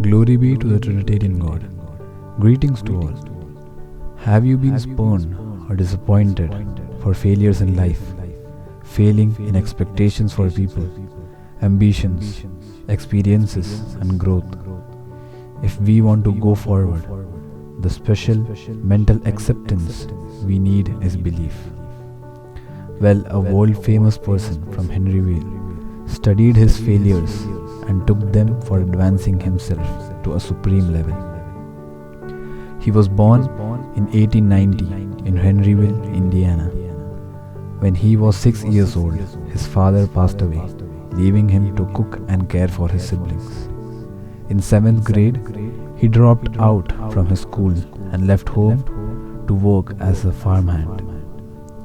Glory be to the Trinitarian God. Greetings to all. Have you been spurned or disappointed for failures in life, failing in expectations for people, ambitions, experiences, and growth? If we want to go forward, the special mental acceptance we need is belief. Well, a world-famous person from Henryville studied his failures and took them for advancing himself to a supreme level. He was born in 1890 in Henryville, Indiana. When he was 6 years old, his father passed away, leaving him to cook and care for his siblings. In 7th grade, he dropped out from his school and left home to work as a farmhand.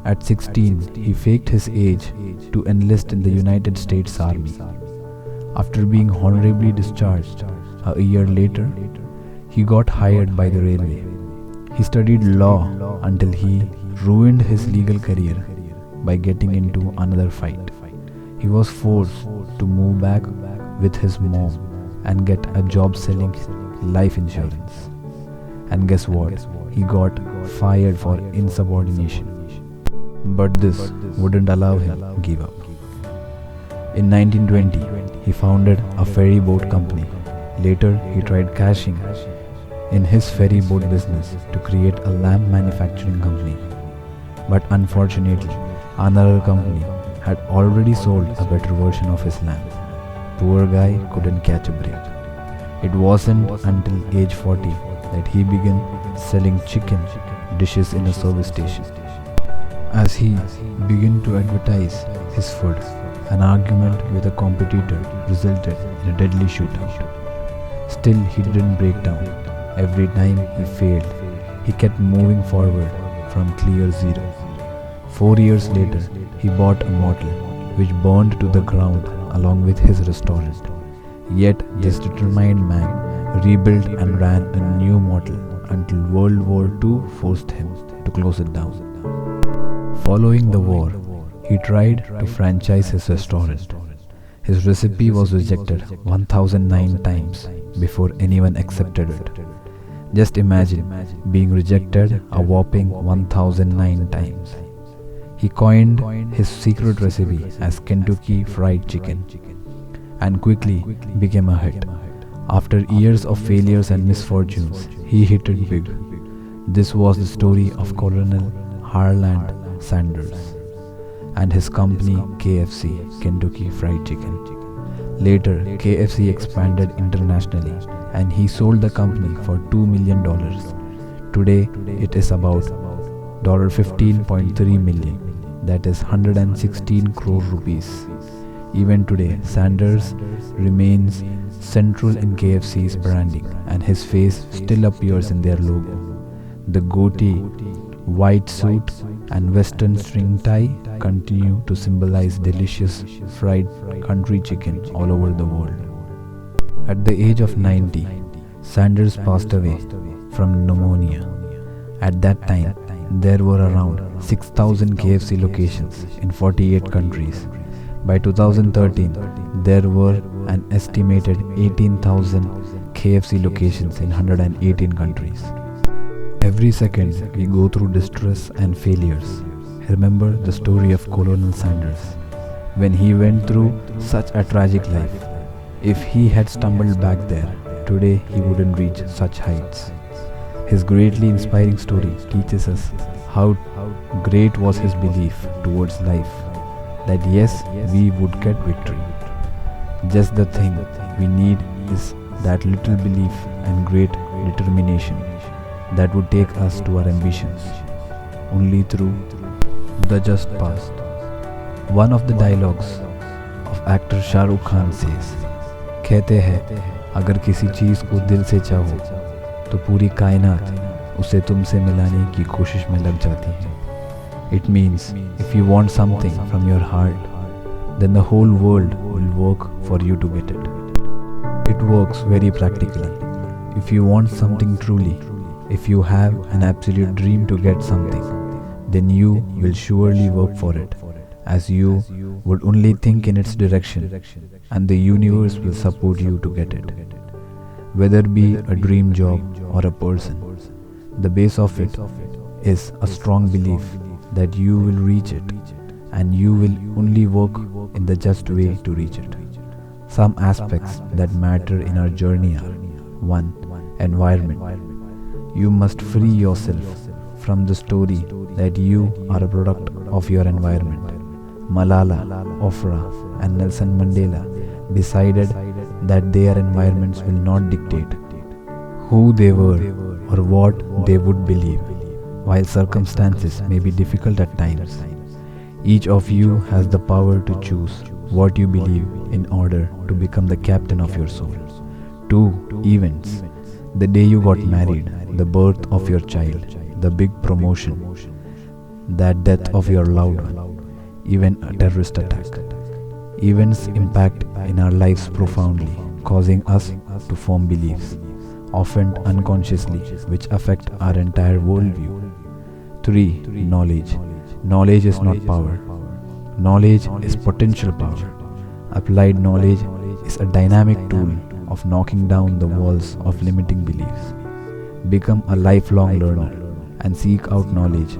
At 16, he faked his age to enlist in the United States Army. After being honorably discharged a year later, he got hired by the railway. He studied law until he ruined his legal career by getting into another fight. He was forced to move back with his mom and get a job selling life insurance. And guess what? He got fired for insubordination. But this wouldn't allow him to give up. In 1920, he founded a ferry boat company. Later, he tried cashing in his ferry boat business to create a lamp manufacturing company. But unfortunately, another company had already sold a better version of his lamp. Poor guy couldn't catch a break. It wasn't until age 40 that he began selling chicken dishes in a service station. As he began to advertise his food, an argument with a competitor resulted in a deadly shootout. Still, he didn't break down. Every time he failed, he kept moving forward from clear zero. 4 years later, he bought a model which burned to the ground along with his restaurant. Yet, this determined man rebuilt and ran a new model until World War II forced him to close it down. Following the war, he tried to franchise his restaurant. His recipe was rejected 1009 times before anyone accepted it. Just imagine being rejected a whopping 1009 times. He coined his secret recipe as Kentucky Fried Chicken and quickly became a hit. After years of failures and misfortunes, he hit it big. This was the story of Colonel Harland Sanders and his company KFC, Kentucky Fried Chicken. Later, KFC expanded internationally and he sold the company for $2 million. Today, it is about $15.3 million, that is 116 crore rupees. Even today, Sanders remains central in KFC's branding and his face still appears in their logo. The goatee, white suit and western string tie continue to symbolize delicious fried country chicken all over the world. At the age of 90, Sanders passed away from pneumonia. At that time, there were around 6,000 KFC locations in 48 countries. By 2013, there were an estimated 18,000 KFC locations in 118 countries. Every second, we go through distress and failures. Remember the story of Colonel Sanders. When he went through such a tragic life, if he had stumbled back there, today he wouldn't reach such heights. His greatly inspiring story teaches us how great was his belief towards life, that yes, we would get victory. Just the thing we need is that little belief and great determination that would take us to our ambitions. Only through the just past. One of the dialogues of actor Shah Rukh Khan says, कहते हैं अगर किसी चीज़ को दिल से चाहो तो पूरी कायनात उसे तुमसे मिलाने की कोशिश में लग जाती है. It means if you want something from your heart, then the whole world will work for you to get it. It works very practically. If you want something truly, if you have an absolute dream to get something, then you will surely work for it, as you would only think in its direction, and the universe will support you to get it. whether be a dream job or a person. The base of it is a strong belief that you will reach it, and you will only work in the just way to reach it. Some aspects that matter in our journey are: 1. Environment. You must free yourself from the story that you are a product of your environment. Malala, Ofra, and Nelson Mandela decided that their environments will not dictate who they were or what they would believe. While circumstances may be difficult at times, each of you has the power to choose what you believe in order to become the captain of your soul. 2. Events. The day you got married, the birth of your child, the big promotion, that death of your loved one, even a terrorist attack. Events impact in our lives profoundly, causing us to form beliefs, often unconsciously, which affect our entire worldview. 3. Knowledge. Knowledge is not power. Knowledge is potential power. Applied knowledge is a dynamic tool of knocking down the walls of limiting beliefs. Become a lifelong learner and seek out knowledge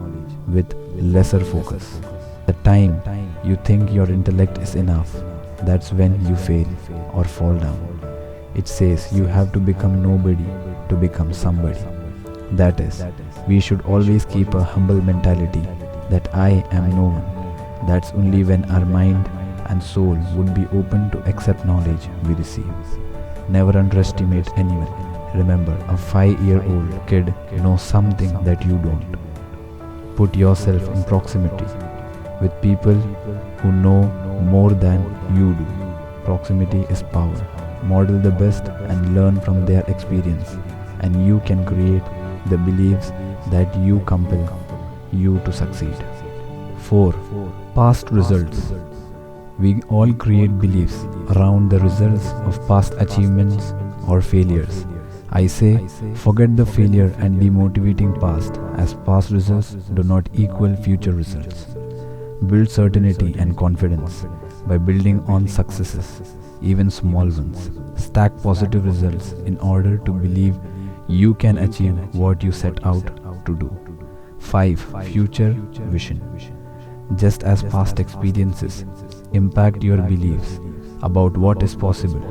with lesser focus. The time you think your intellect is enough, that's when you fail or fall down. It says you have to become nobody to become somebody. That is, we should always keep a humble mentality that I am no one. That's only when our mind and soul would be open to accept knowledge we receive. Never underestimate anyone. Remember, a 5-year-old kid knows something that you don't. Put yourself in proximity with people who know more than you do. Proximity is power. Model the best and learn from their experience, and you can create the beliefs that you compel you to succeed. 4. Past results. We all create beliefs around the results of past achievements or failures. I say, forget the failure and demotivating past, as past results do not equal future results. Build certainty and confidence by building on successes, even small ones. Stack positive results in order to believe you can achieve what you set out to do. 5. Future vision. Just as past experiences impact your beliefs about what is possible,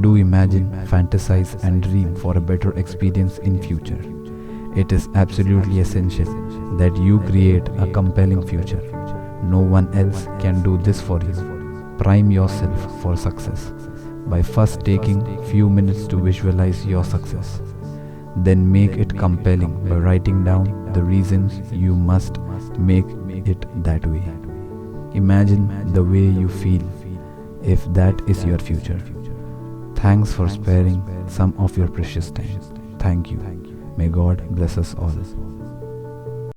do imagine, fantasize, and dream for a better experience in future. It is absolutely essential that you create a compelling future. No one else can do this for you. Prime yourself for success by first taking few minutes to visualize your success. Then make it compelling by writing down the reasons you must make it that way. Imagine the way you feel if that is your future. Thanks for sparing some of your precious time. Thank you. May God bless us all.